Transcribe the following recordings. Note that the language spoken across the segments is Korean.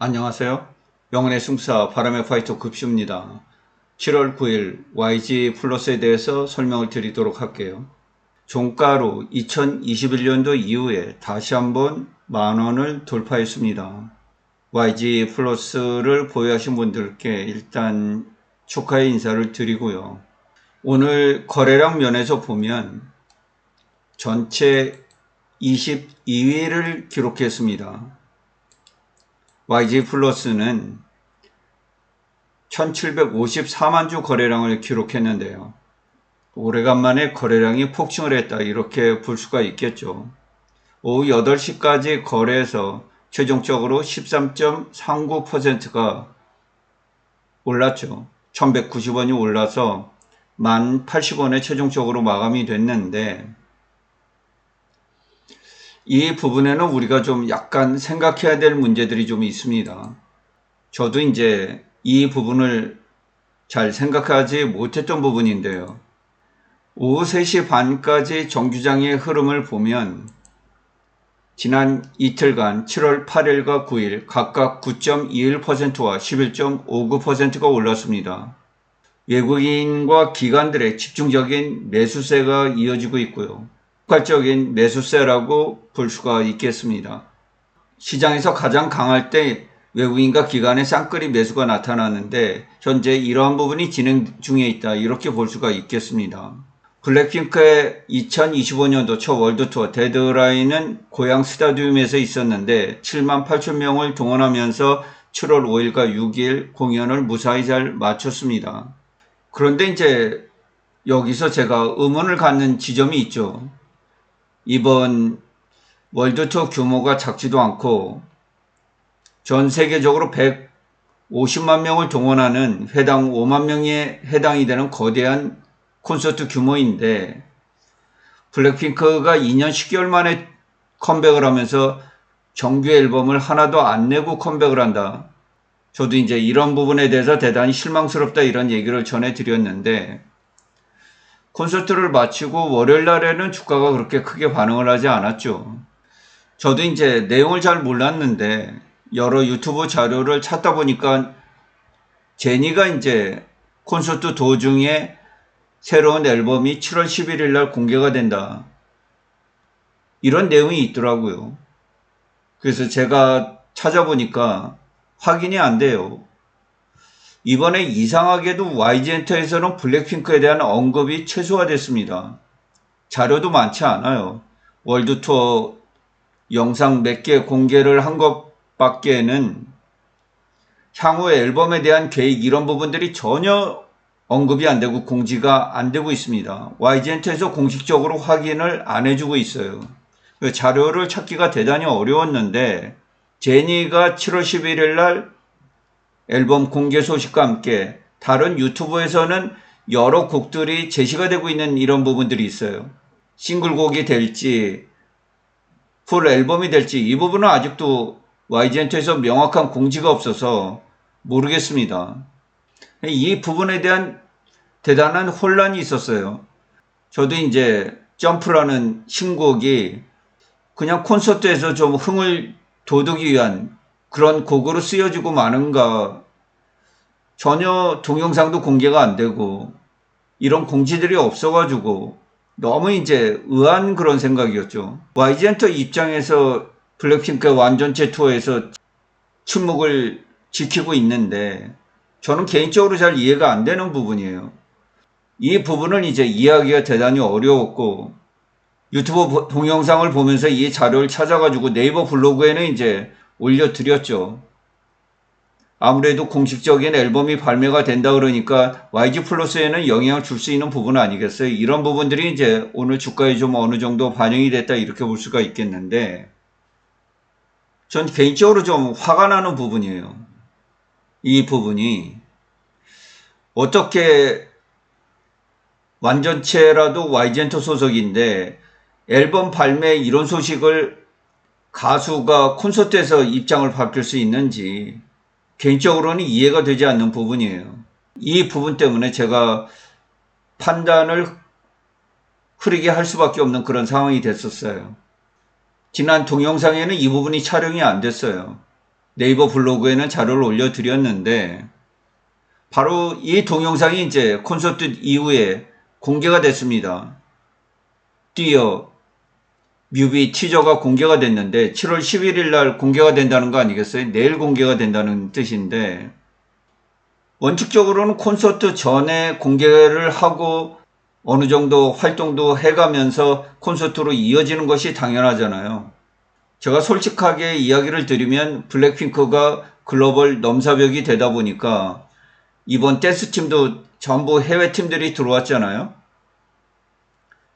안녕하세요. 영혼의 승사 바람의 파이터 급수입니다. 7월 9일 YG 플러스에 대해서 설명을 드리도록 할게요. 종가로 2021년도 이후에 다시 한번 만원을 돌파했습니다. YG 플러스를 보유하신 분들께 일단 축하의 인사를 드리고요. 오늘 거래량 면에서 보면 전체 22위를 기록했습니다. YG 플러스는 1754만 주 거래량을 기록했는데요. 오래간만에 거래량이 폭증을 했다 이렇게 볼 수가 있겠죠. 오후 8시까지 거래해서 최종적으로 13.39%가 올랐죠. 1190원이 올라서 1080원에 최종적으로 마감이 됐는데, 이 부분에는 우리가 좀 약간 생각해야 될 문제들이 좀 있습니다. 저도 이제 이 부분을 잘 생각하지 못했던 부분인데요. 오후 3시 반까지 정규장의 흐름을 보면 지난 이틀간 7월 8일과 9일 각각 9.21%와 11.59%가 올랐습니다. 외국인과 기관들의 집중적인 매수세가 이어지고 있고요. 폭발적인 매수세라고 볼 수가 있겠습니다. 시장에서 가장 강할 때 외국인과 기관의 쌍끌이 매수가 나타나는데 현재 이러한 부분이 진행 중에 있다 이렇게 볼 수가 있겠습니다. 블랙핑크의 2025년도 첫 월드투어 데드라인은 고양 스타디움에서 있었는데 7만 8천 명을 동원하면서 7월 5일과 6일 공연을 무사히 잘 마쳤습니다. 그런데 이제 여기서 제가 의문을 갖는 지점이 있죠. 이번 월드투어 규모가 작지도 않고 전 세계적으로 150만 명을 동원하는 회당 5만 명에 해당이 되는 거대한 콘서트 규모인데, 블랙핑크가 2년 10개월 만에 컴백을 하면서 정규 앨범을 하나도 안 내고 컴백을 한다. 저도 이제 이런 부분에 대해서 대단히 실망스럽다 이런 얘기를 전해드렸는데, 콘서트를 마치고 월요일 날에는 주가가 그렇게 크게 반응을 하지 않았죠. 저도 이제 내용을 잘 몰랐는데 여러 유튜브 자료를 찾다 보니까 제니가 이제 콘서트 도중에 새로운 앨범이 7월 11일 날 공개가 된다, 이런 내용이 있더라고요. 그래서 제가 찾아보니까 확인이 안 돼요. 이번에 이상하게도 YG엔터에서는 블랙핑크에 대한 언급이 최소화됐습니다. 자료도 많지 않아요. 월드투어 영상 몇 개 공개를 한 것밖에는 향후 앨범에 대한 계획 이런 부분들이 전혀 언급이 안 되고 공지가 안 되고 있습니다. YG엔터에서 공식적으로 확인을 안 해주고 있어요. 자료를 찾기가 대단히 어려웠는데 제니가 7월 11일 날 앨범 공개 소식과 함께 다른 유튜브에서는 여러 곡들이 제시가 되고 있는 이런 부분들이 있어요. 싱글곡이 될지 풀 앨범이 될지 이 부분은 아직도 YG엔터에서 명확한 공지가 없어서 모르겠습니다. 이 부분에 대한 대단한 혼란이 있었어요. 저도 이제 점프라는 신곡이 그냥 콘서트에서 좀 흥을 돋우기 위한 그런 곡으로 쓰여지고 마는가, 전혀 동영상도 공개가 안 되고 이런 공지들이 없어가지고 너무 이제 의아한 그런 생각이었죠. YG엔터 입장에서 블랙핑크 완전체 투어에서 침묵을 지키고 있는데 저는 개인적으로 잘 이해가 안 되는 부분이에요. 이 부분을 이제 이해하기가 대단히 어려웠고 유튜브 동영상을 보면서 이 자료를 찾아가지고 네이버 블로그에는 이제 올려드렸죠. 아무래도 공식적인 앨범이 발매가 된다 그러니까 YG 플러스에는 영향을 줄 수 있는 부분 아니겠어요? 이런 부분들이 이제 오늘 주가에 좀 어느 정도 반영이 됐다 이렇게 볼 수가 있겠는데, 전 개인적으로 좀 화가 나는 부분이에요. 이 부분이 어떻게 완전체라도 YG엔터 소속인데 앨범 발매 이런 소식을 가수가 콘서트에서 입장을 밝힐 수 있는지 개인적으로는 이해가 되지 않는 부분이에요. 이 부분 때문에 제가 판단을 흐리게 할 수밖에 없는 그런 상황이 됐었어요. 지난 동영상에는 이 부분이 촬영이 안 됐어요. 네이버 블로그에는 자료를 올려드렸는데 바로 이 동영상이 이제 콘서트 이후에 공개가 됐습니다. 뛰어 뮤비 티저가 공개가 됐는데 7월 11일 날 공개가 된다는 거 아니겠어요? 내일 공개가 된다는 뜻인데 원칙적으로는 콘서트 전에 공개를 하고 어느 정도 활동도 해가면서 콘서트로 이어지는 것이 당연하잖아요. 제가 솔직하게 이야기를 드리면 블랙핑크가 글로벌 넘사벽이 되다 보니까 이번 댄스팀도 전부 해외 팀들이 들어왔잖아요.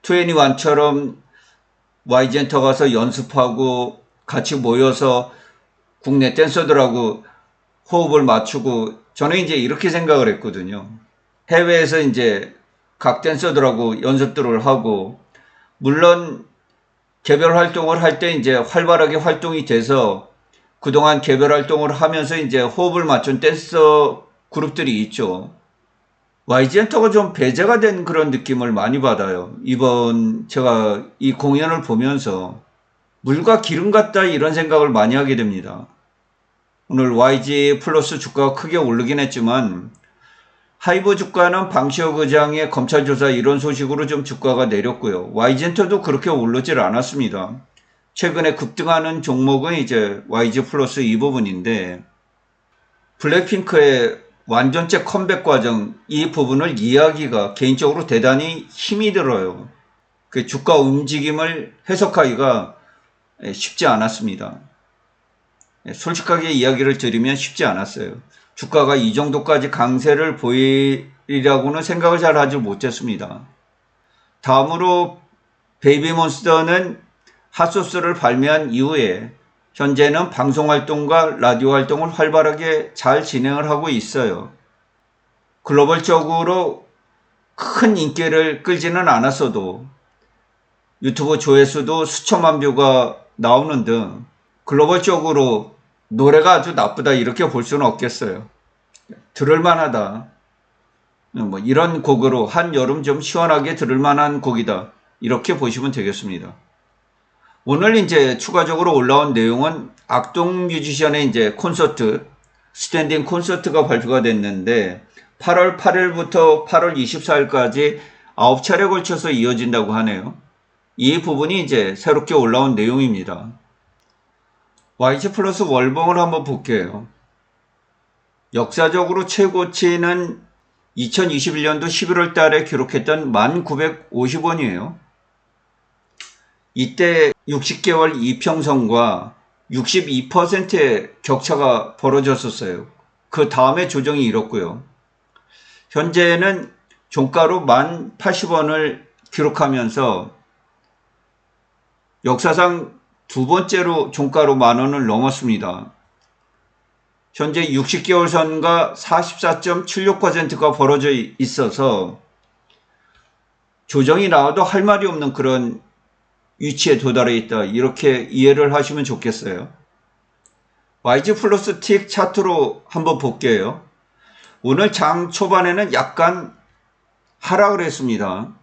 2NE1처럼 Y젠터 가서 연습하고 같이 모여서 국내 댄서들하고 호흡을 맞추고 저는 이제 이렇게 생각을 했거든요. 해외에서 이제 각 댄서들하고 연습들을 하고 물론 개별 활동을 할 때 이제 활발하게 활동이 돼서 그동안 개별 활동을 하면서 이제 호흡을 맞춘 댄서 그룹들이 있죠. YG엔터가 좀 배제가 된 그런 느낌을 많이 받아요. 이번 제가 이 공연을 보면서 물과 기름 같다 이런 생각을 많이 하게 됩니다. 오늘 YG 플러스 주가가 크게 오르긴 했지만 하이브 주가는 방시혁 의장의 검찰 조사 이런 소식으로 좀 주가가 내렸고요. YG엔터도 그렇게 오르질 않았습니다. 최근에 급등하는 종목은 이제 YG 플러스 이 부분인데 블랙핑크의 완전체 컴백 과정 이 부분을 이해하기가 개인적으로 대단히 힘이 들어요. 그 주가 움직임을 해석하기가 쉽지 않았습니다. 솔직하게 이야기를 드리면 쉽지 않았어요. 주가가 이 정도까지 강세를 보이리라고는 생각을 잘 하지 못했습니다. 다음으로 베이비몬스터는 핫소스를 발매한 이후에 현재는 방송활동과 라디오 활동을 활발하게 잘 진행을 하고 있어요. 글로벌적으로 큰 인기를 끌지는 않았어도 유튜브 조회수도 수천만 뷰가 나오는 등 글로벌적으로 노래가 아주 나쁘다 이렇게 볼 수는 없겠어요. 들을만하다. 뭐 이런 곡으로 한여름 좀 시원하게 들을만한 곡이다. 이렇게 보시면 되겠습니다. 오늘 이제 추가적으로 올라온 내용은 악동 뮤지션의 이제 콘서트, 스탠딩 콘서트가 발표가 됐는데 8월 8일부터 8월 24일까지 9차례 걸쳐서 이어진다고 하네요. 이 부분이 이제 새롭게 올라온 내용입니다. YG 플러스 월봉을 한번 볼게요. 역사적으로 최고치는 2021년도 11월 달에 기록했던 1950원이에요. 이때 60개월 이평선과 62%의 격차가 벌어졌었어요. 그 다음에 조정이 이뤘고요. 현재는 종가로 1080원을 기록하면서 역사상 두 번째로 종가로 10,000원을 넘었습니다. 현재 60개월 선과 44.76%가 벌어져 있어서 조정이 나와도 할 말이 없는 그런 위치에 도달해 있다. 이렇게 이해를 하시면 좋겠어요. YG 플러스 틱 차트로 한번 볼게요. 오늘 장 초반에는 약간 하락을 했습니다.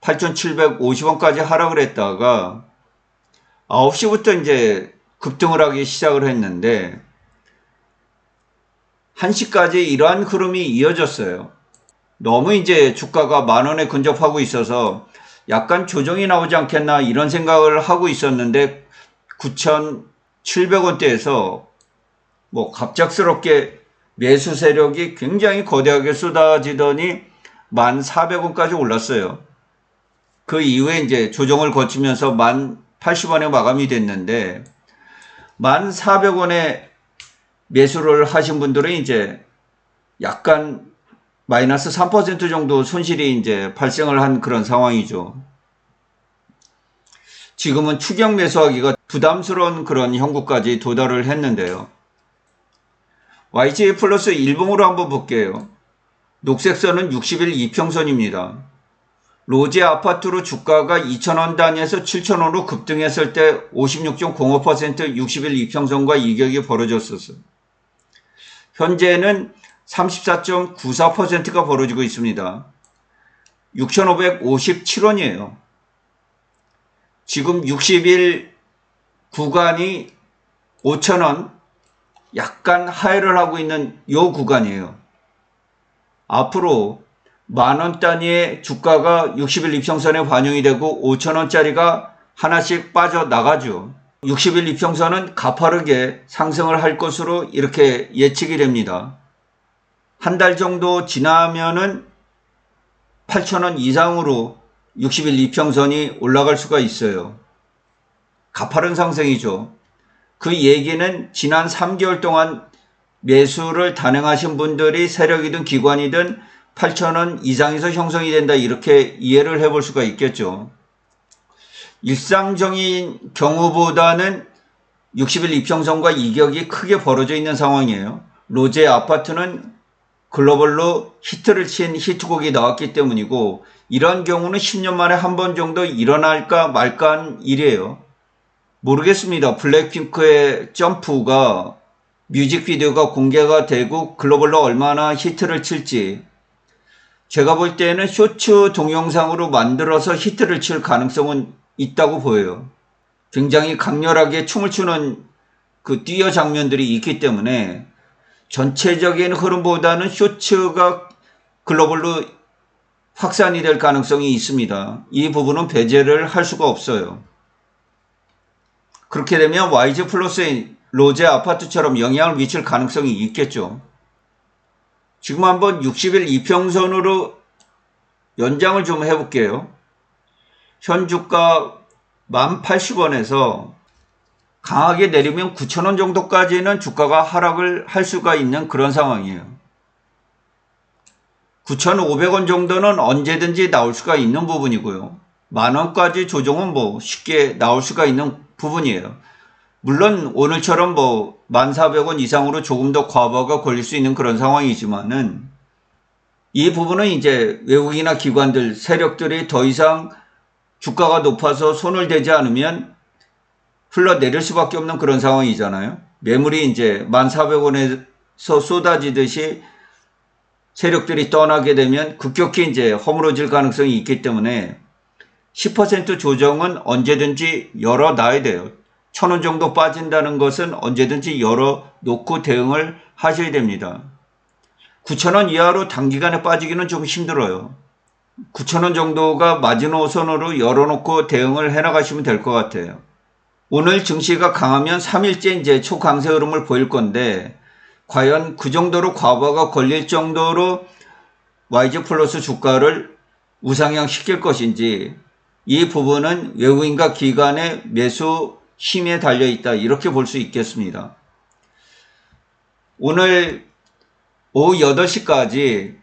8,750원까지 하락을 했다가 9시부터 이제 급등을 하기 시작을 했는데 1시까지 이러한 흐름이 이어졌어요. 너무 이제 주가가 10,000원에 근접하고 있어서 약간 조정이 나오지 않겠나 이런 생각을 하고 있었는데 9,700원대에서 뭐 갑작스럽게 매수 세력이 굉장히 거대하게 쏟아지더니 1,400원까지 올랐어요. 그 이후에 이제 조정을 거치면서 1,080원에 마감이 됐는데 1,400원에 매수를 하신 분들은 이제 약간 마이너스 3% 정도 손실이 이제 발생을 한 그런 상황이죠. 지금은 추격 매수하기가 부담스러운 그런 형국까지 도달을 했는데요. YG 플러스 일봉으로 한번 볼게요. 녹색선은 60일 이평선입니다. 로제 아파트로 주가가 2,000원 단위에서 7,000원으로 급등했을 때 56.05% 60일 이평선과 이격이 벌어졌었어요. 현재는 34.94%가 벌어지고 있습니다. 6,557원이에요. 지금 60일 구간이 5,000원, 약간 하회를 하고 있는 요 구간이에요. 앞으로 만원 단위의 주가가 60일 이평선에 반영이 되고 5천원짜리가 하나씩 빠져나가죠. 60일 이평선은 가파르게 상승을 할 것으로 이렇게 예측이 됩니다. 한 달 정도 지나면은 8,000원 이상으로 60일 이평선이 올라갈 수가 있어요. 가파른 상승이죠. 그 얘기는 지난 3개월 동안 매수를 단행하신 분들이 세력이든 기관이든 8,000원 이상에서 형성이 된다, 이렇게 이해를 해볼 수가 있겠죠. 일상적인 경우보다는 60일 이평선과 이격이 크게 벌어져 있는 상황이에요. 로제 아파트는 글로벌로 히트를 친 히트곡이 나왔기 때문이고, 이런 경우는 10년 만에 한 번 정도 일어날까 말까 한 일이에요. 모르겠습니다. 블랙핑크의 점프가 뮤직비디오가 공개가 되고 글로벌로 얼마나 히트를 칠지. 제가 볼 때는 쇼츠 동영상으로 만들어서 히트를 칠 가능성은 있다고 보여요. 굉장히 강렬하게 춤을 추는 그 뛰어 장면들이 있기 때문에 전체적인 흐름보다는 쇼츠가 글로벌로 확산이 될 가능성이 있습니다. 이 부분은 배제를 할 수가 없어요. 그렇게 되면 YG 플러스의 로제 아파트처럼 영향을 미칠 가능성이 있겠죠. 지금 한번 60일 이평선으로 연장을 좀 해볼게요. 현 주가 1080원에서 강하게 내리면 9,000원 정도까지는 주가가 하락을 할 수가 있는 그런 상황이에요. 9,500원 정도는 언제든지 나올 수가 있는 부분이고요. 만원까지 조정은 쉽게 나올 수가 있는 부분이에요. 물론 오늘처럼 1,400원 이상으로 조금 더 과부하가 걸릴 수 있는 그런 상황이지만은, 이 부분은 이제 외국이나 기관들, 세력들이 더 이상 주가가 높아서 손을 대지 않으면 흘러내릴 수밖에 없는 그런 상황이잖아요. 매물이 이제 1,400원에서 쏟아지듯이 세력들이 떠나게 되면 급격히 이제 허물어질 가능성이 있기 때문에 10% 조정은 언제든지 열어놔야 돼요. 1,000원 정도 빠진다는 것은 언제든지 열어놓고 대응을 하셔야 됩니다. 9,000원 이하로 단기간에 빠지기는 좀 힘들어요. 9,000원 정도가 마지노선으로 열어놓고 대응을 해나가시면 될 것 같아요. 오늘 증시가 강하면 3일째 이제 초강세 흐름을 보일 건데, 과연 그 정도로 과부하가 걸릴 정도로 YG 플러스 주가를 우상향 시킬 것인지, 이 부분은 외국인과 기관의 매수 힘에 달려있다, 이렇게 볼 수 있겠습니다. 오늘 오후 8시까지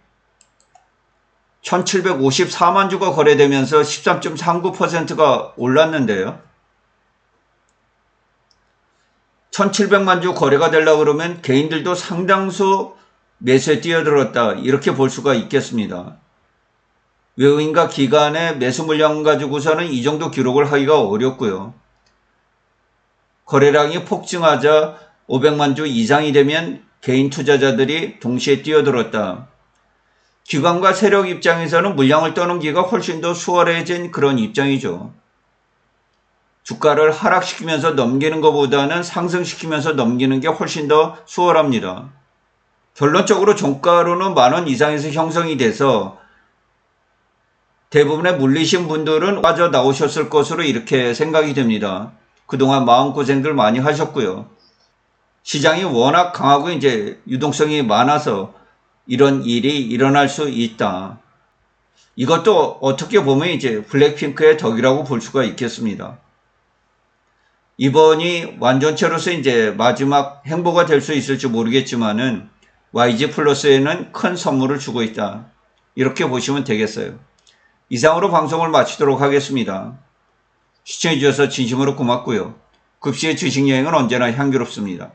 1754만 주가 거래되면서 13.39%가 올랐는데요. 1700만 주 거래가 되려고 그러면 개인들도 상당수 매수에 뛰어들었다, 이렇게 볼 수가 있겠습니다. 외국인과 기관의 매수 물량 가지고서는 이 정도 기록을 하기가 어렵고요. 거래량이 폭증하자 500만 주 이상이 되면 개인 투자자들이 동시에 뛰어들었다. 기관과 세력 입장에서는 물량을 떠넘기기가 훨씬 더 수월해진 그런 입장이죠. 주가를 하락시키면서 넘기는 것보다는 상승시키면서 넘기는 게 훨씬 더 수월합니다. 결론적으로 종가로는 만원 이상에서 형성이 돼서 대부분의 물리신 분들은 빠져나오셨을 것으로 이렇게 생각이 됩니다. 그동안 마음고생들 많이 하셨고요. 시장이 워낙 강하고 이제 유동성이 많아서 이런 일이 일어날 수 있다. 이것도 어떻게 보면 이제 블랙핑크의 덕이라고 볼 수가 있겠습니다. 이번이 완전체로서 이제 마지막 행보가 될 수 있을지 모르겠지만은 YG 플러스에는 큰 선물을 주고 있다, 이렇게 보시면 되겠어요. 이상으로 방송을 마치도록 하겠습니다. 시청해 주셔서 진심으로 고맙고요. 급시의 주식여행은 언제나 향기롭습니다.